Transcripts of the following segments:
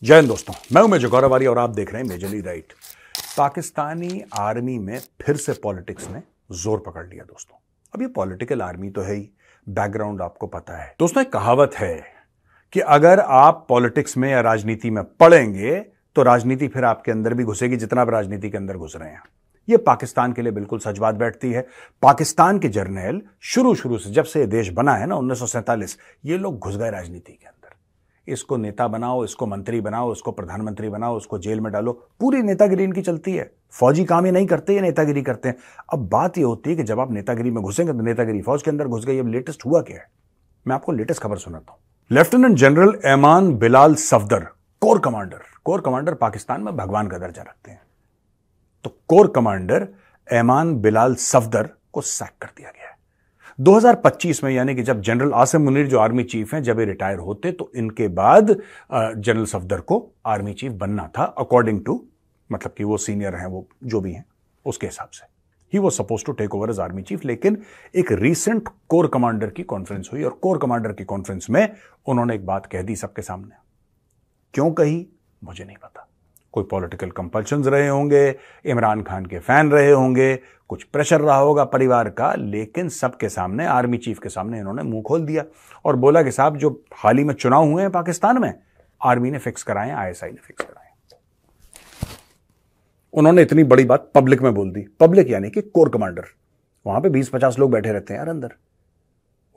जय हिंद दोस्तों, मैं हूं मेजर गौरव आर्य और आप देख रहे हैं मेजरली राइट। पाकिस्तानी आर्मी में फिर से पॉलिटिक्स ने जोर पकड़ लिया दोस्तों। अब ये पॉलिटिकल आर्मी तो है ही, बैकग्राउंड आपको पता है दोस्तों। एक कहावत है कि अगर आप पॉलिटिक्स में या राजनीति में पड़ेंगे तो राजनीति फिर आपके अंदर भी घुसेगी, जितना आप राजनीति के अंदर घुस रहे हैं। ये पाकिस्तान के लिए बिल्कुल सच बात बैठती है। पाकिस्तान के जर्नैल शुरू से जब से देश बना है ना 1947, ये लोग घुस गए राजनीति के अंदर। इसको नेता बनाओ, इसको मंत्री बनाओ, इसको प्रधानमंत्री बनाओ, उसको जेल में डालो, पूरी नेतागिरी इनकी चलती है। फौजी काम ये नहीं करते, ये नेतागिरी करते हैं। अब बात ये होती है कि जब आप नेतागिरी में घुसेंगे तो नेतागिरी फौज के अंदर घुस गई। अब लेटेस्ट हुआ क्या है, मैं आपको लेटेस्ट खबर सुनाता हूं। Lieutenant general ऐमान Bilal Safdar, core commander Pakistan में भगवान का दर्जा रखते हैं, तो कोर कमांडर ऐमान बिलाल सफदर को सैक कर दिया गया है 2025 में। यानी कि जब जनरल आसिम मुनीर जो आर्मी चीफ हैं जब ये रिटायर होते तो इनके बाद जनरल सफदर को आर्मी चीफ बनना था, अकॉर्डिंग टू, मतलब कि वो सीनियर हैं, वो जो भी हैं उसके हिसाब से ही वो suppose to take over as army chief. लेकिन एक रीसेंट कोर कमांडर की कॉन्फ्रेंस हुई और कोर कमांडर की कॉन्फ्रेंस में उन्होंने एक बात कह दी सबके सामने। क्यों कही मुझे नहीं पता। कोई पॉलिटिकल कंपल्शंस रहे होंगे, इमरान खान के फैन रहे होंगे, कुछ प्रेशर रहा होगा परिवार का, लेकिन सबके सामने, आर्मी चीफ के सामने इन्होंने मुंह खोल दिया और बोला कि साहब जो हाल ही में चुनाव हुए हैं पाकिस्तान में, आर्मी ने फिक्स कराए, आईएसआई ने फिक्स कराए। उन्होंने इतनी बड़ी बात पब्लिक में बोल दी। पब्लिक यानी कि कोर कमांडर, वहां पे 20-50 लोग बैठे रहते हैं यार अंदर,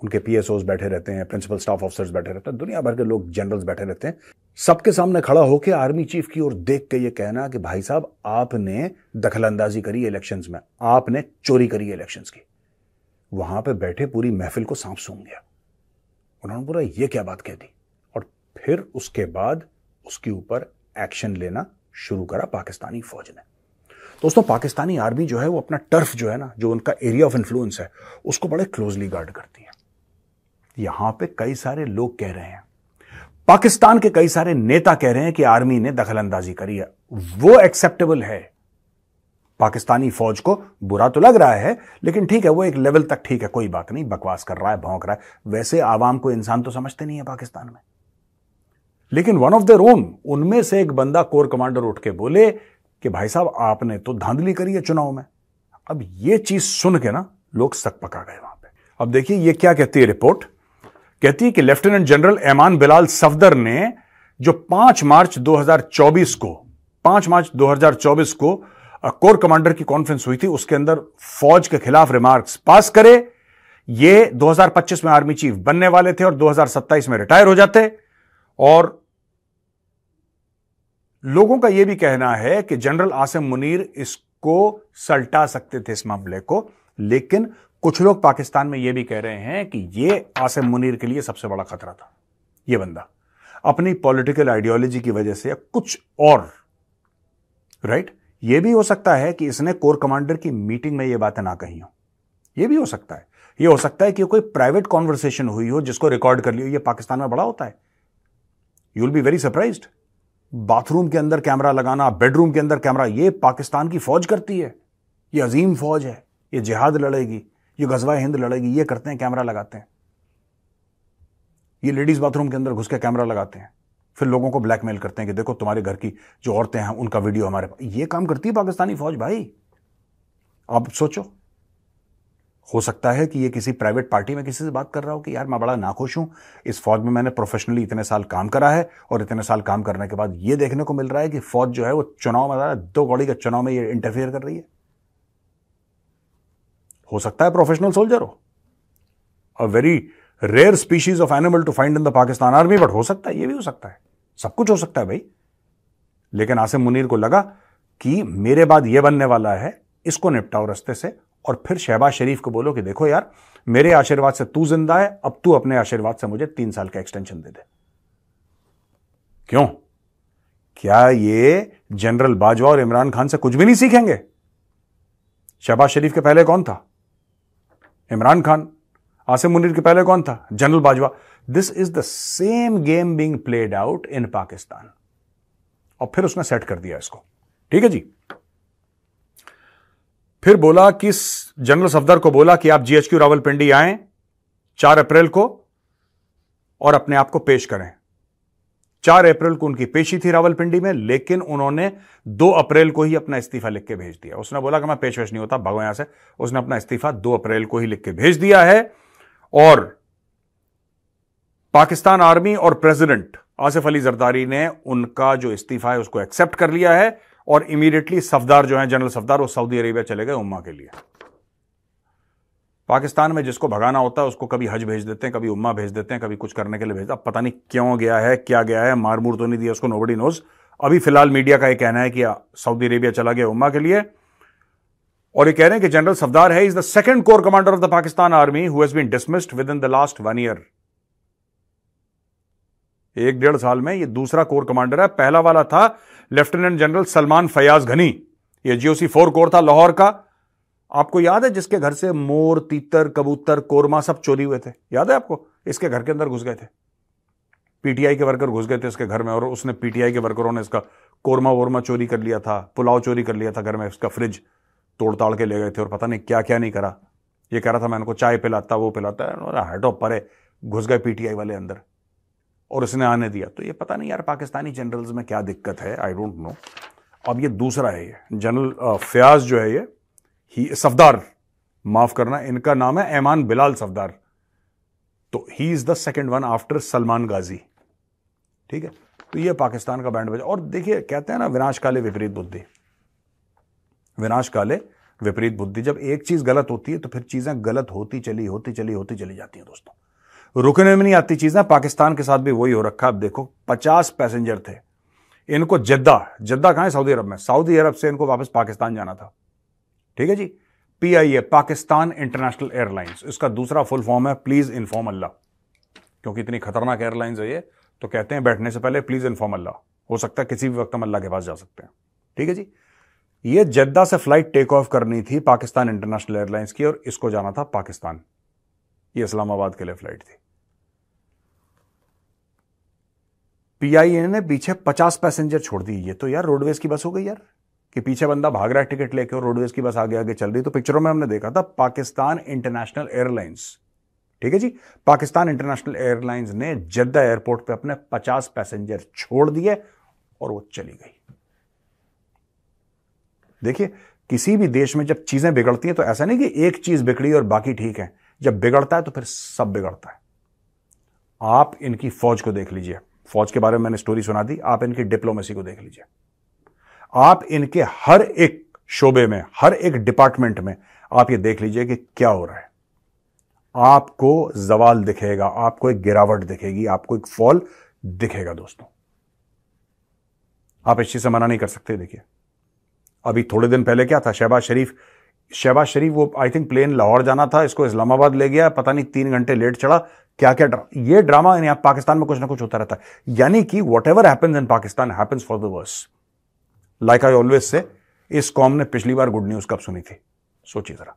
उनके पीएसओज बैठे रहते हैं, प्रिंसिपल स्टाफ ऑफिसर्स बैठे रहते हैं, दुनिया भर के लोग, जनरल्स बैठे रहते हैं। सबके सामने खड़ा होकर आर्मी चीफ की ओर देख के ये कहना कि भाई साहब आपने दखलंदाजी करी इलेक्शंस में, आपने चोरी करी इलेक्शंस की। वहां पे बैठे पूरी महफिल को सांप सूंघ गया। उन्होंने बोला ये क्या बात कह दी, और फिर उसके बाद उसके ऊपर एक्शन लेना शुरू करा पाकिस्तानी फौज ने। दोस्तों पाकिस्तानी आर्मी जो है वो अपना टर्फ जो है ना, जो उनका एरिया ऑफ इन्फ्लुएंस है, उसको बड़े क्लोजली गार्ड करती है। यहां पे कई सारे लोग कह रहे हैं, पाकिस्तान के कई सारे नेता कह रहे हैं कि आर्मी ने दखलंदाजी करी है। वो एक्सेप्टेबल है। पाकिस्तानी फौज को बुरा तो लग रहा है, लेकिन ठीक है, वो एक लेवल तक ठीक है, कोई बात नहीं, बकवास कर रहा है, भौंक रहा है। वैसे आवाम को इंसान तो समझते नहीं है पाकिस्तान में। लेकिन वन ऑफ देयर ओन, उनमें से एक बंदा कोर कमांडर उठ के बोले कि भाई साहब आपने तो धांधली करी है चुनाव में। अब ये चीज सुन के ना लोग सक पका गए वहां पे। अब देखिए ये क्या कहती है रिपोर्ट। कहती है कि लेफ्टिनेंट जनरल ऐमान बिलाल सफदर ने जो 5 मार्च 2024 को कोर कमांडर की कॉन्फ्रेंस हुई थी, उसके अंदर फौज के खिलाफ रिमार्क्स पास करे। ये 2025 में आर्मी चीफ बनने वाले थे और 2027 में रिटायर हो जाते। और लोगों का यह भी कहना है कि जनरल आसिम मुनीर इसको सल्टा सकते थे, इस मामले को। लेकिन कुछ लोग पाकिस्तान में यह भी कह रहे हैं कि यह आसिम मुनीर के लिए सबसे बड़ा खतरा था। यह बंदा अपनी पॉलिटिकल आइडियोलॉजी की वजह से या कुछ और, राइट, यह भी हो सकता है कि इसने कोर कमांडर की मीटिंग में यह बातें ना कही हो। यह भी हो सकता है। यह हो सकता है कि कोई प्राइवेट कॉन्वर्सेशन हुई हो जिसको रिकॉर्ड कर लियो। यह पाकिस्तान में बड़ा होता है, you will be very surprised. Bathroom के अंदर कैमरा लगाना, बेडरूम के अंदर कैमरा, यह पाकिस्तान की फौज करती है। यह अजीम फौज है, यह जिहाद लड़ेगी, ये गजवा हिंद लड़ेगी, ये करते हैं, कैमरा लगाते हैं। ये लेडीज बाथरूम के अंदर घुस के कैमरा लगाते हैं, फिर लोगों को ब्लैकमेल करते हैं कि देखो तुम्हारे घर की जो औरतें हैं उनका वीडियो हमारे पास। ये काम करती है पाकिस्तानी फौज भाई। आप सोचो, हो सकता है कि ये किसी प्राइवेट पार्टी में किसी से बात कर रहा हो कि यार मैं बड़ा नाखुश हूं, इस फौज में मैंने प्रोफेशनली इतने साल काम करा है और इतने साल काम करने के बाद ये देखने को मिल रहा है कि फौज जो है वो चुनाव में, 2 कौड़ी के चुनाव में ये इंटरफेयर कर रही है। हो सकता है प्रोफेशनल सोल्जर हो, a very rare species of animal to find in the Pakistan army, but हो सकता है, ये भी हो सकता है, सब कुछ हो सकता है भाई। लेकिन आसिम मुनीर को लगा कि मेरे बाद ये बनने वाला है, इसको निपटाओ रास्ते से, और फिर शहबाज शरीफ को बोलो कि देखो यार मेरे आशीर्वाद से तू जिंदा है, अब तू अपने आशीर्वाद से मुझे 3 साल का एक्सटेंशन दे दे। क्यों? क्या ये जनरल बाजवा और इमरान खान से कुछ भी नहीं सीखेंगे? शहबाज शरीफ के पहले कौन था? इमरान खान। आसिम मुनीर के पहले कौन था? General Bajwa. This is the same game being played out in Pakistan. और फिर उसने सेट कर दिया इसको, ठीक है जी। फिर बोला कि जनरल सफदर को बोला कि आप जीएचक्यू रावलपिंडी आएं 4 अप्रैल को और अपने आप को पेश करें। 4 अप्रैल को उनकी पेशी थी रावलपिंडी में, लेकिन उन्होंने 2 अप्रैल को ही अपना इस्तीफा लिख के भेज दिया। उसने बोला कि मैं पेश वेश नहीं होता, भागो यहां से। उसने अपना इस्तीफा 2 अप्रैल को ही लिख के भेज दिया है। और पाकिस्तान आर्मी और प्रेसिडेंट आसिफ अली जरदारी ने उनका जो इस्तीफा है उसको एक्सेप्ट कर लिया है और इमीडिएटली सफदार जो है, जनरल सफदार, वो सऊदी अरेबिया चले गए उम्मा के लिए। पाकिस्तान में जिसको भगाना होता है उसको कभी हज भेज देते हैं, कभी उम्मा भेज देते हैं, कभी कुछ करने के लिए भेजते। अब पता नहीं क्यों गया है, क्या गया है, मार मूर तो नहीं दिया उसको, नोबडी नोज। अभी फिलहाल मीडिया का यह कहना है कि सऊदी अरेबिया चला गया उम्मा के लिए। और ये कह रहे हैं कि जनरल सफदार है, is the second core commander of the Pakistan army who has been dismissed within the last 1 year. 1-1.5 साल में ये दूसरा कोर कमांडर है। पहला वाला था लेफ्टिनेंट जनरल सलमान फयाज घनी, ये GOC 4 कोर था लाहौर का। आपको याद है जिसके घर से मोर, तीतर, कबूतर, कोरमा सब चोरी हुए थे, याद है आपको? इसके घर के अंदर घुस गए थे, PTI के वर्कर घुस गए थे इसके घर में, और उसने PTI के वर्करों ने इसका कोरमा वोरमा चोरी कर लिया था, पुलाव चोरी कर लिया था घर में, इसका फ्रिज तोड़ ताड़ के ले गए थे और पता नहीं क्या क्या नहीं करा। ये कह रहा था मैं इनको चाय पिलाता, वो पिलाता है, हटो परे। घुस गए PTI वाले अंदर और उसने आने दिया। तो ये पता नहीं यार पाकिस्तानी जनरल्स में क्या दिक्कत है, आई डोंट नो। अब ये दूसरा है, ये जनरल फयाज जो है, ये सफदार, माफ करना, इनका नाम है ऐमान बिलाल सफदार। तो he is the second one after Salman Ghazi. ठीक है, तो ये पाकिस्तान का बैंड बजा। और देखिए कहते हैं ना, विनाश काले विपरीत बुद्धि, विनाश काले विपरीत बुद्धि। जब एक चीज गलत होती है तो फिर चीजें गलत होती चली जाती हैं दोस्तों, रुकने में नहीं आती चीजें। पाकिस्तान के साथ भी वही हो रखा। अब देखो 50 पैसेंजर थे, इनको जद्दा कहां है? सऊदी अरब में। सऊदी अरब से इनको वापस पाकिस्तान जाना था। ठीक है जी। PIA, पाकिस्तान इंटरनेशनल एयरलाइंस, इसका दूसरा फुल फॉर्म है प्लीज इन्फॉर्म अल्लाह। क्योंकि इतनी खतरनाक एयरलाइंस है ये, तो कहते हैं बैठने से पहले प्लीज इन्फॉर्म अल्लाह। हो सकता है किसी भी वक्त हम अल्लाह के पास जा सकते हैं। ठीक है जी। ये जद्दा से फ्लाइट टेक ऑफ करनी थी पाकिस्तान इंटरनेशनल एयरलाइंस की, और इसको जाना था पाकिस्तान। ये इस्लामाबाद के लिए फ्लाइट थी। PIA ने पीछे 50 पैसेंजर छोड़ दी। ये तो यार रोडवेज की बस हो गई यार, कि पीछे बंदा भाग रहा है टिकट लेके और रोडवेज की बस आगे आगे चल रही। तो पिक्चरों में हमने देखा था पाकिस्तान इंटरनेशनल एयरलाइंस। ठीक है जी। पाकिस्तान इंटरनेशनल एयरलाइंस ने जद्दा एयरपोर्ट पे अपने 50 पैसेंजर छोड़ दिए और वो चली गई। देखिए किसी भी देश में जब चीजें बिगड़ती हैं तो ऐसा नहीं कि एक चीज बिगड़ी और बाकी ठीक है। जब बिगड़ता है तो फिर सब बिगड़ता है। आप इनकी फौज को देख लीजिए, फौज के बारे में मैंने स्टोरी सुना दी। आप इनकी डिप्लोमेसी को देख लीजिए, आप इनके हर एक शोबे में, हर एक डिपार्टमेंट में आप ये देख लीजिए कि क्या हो रहा है। आपको जवाल दिखेगा, आपको एक गिरावट दिखेगी, आपको एक फॉल दिखेगा दोस्तों। आप इस चीज से मना नहीं कर सकते। देखिए अभी थोड़े दिन पहले क्या था, शहबाज शरीफ वो आई थिंक प्लेन लाहौर जाना था, इसको इस्लामाबाद ले गया, पता नहीं 3 घंटे लेट चढ़ा। क्या क्या ये ड्रामा यानी पाकिस्तान में कुछ ना कुछ होता रहता है। यानी कि whatever happens in Pakistan happens for the worse. Like I always say, इस कौम ने पिछली बार गुड न्यूज कब सुनी थी? सोचिए जरा।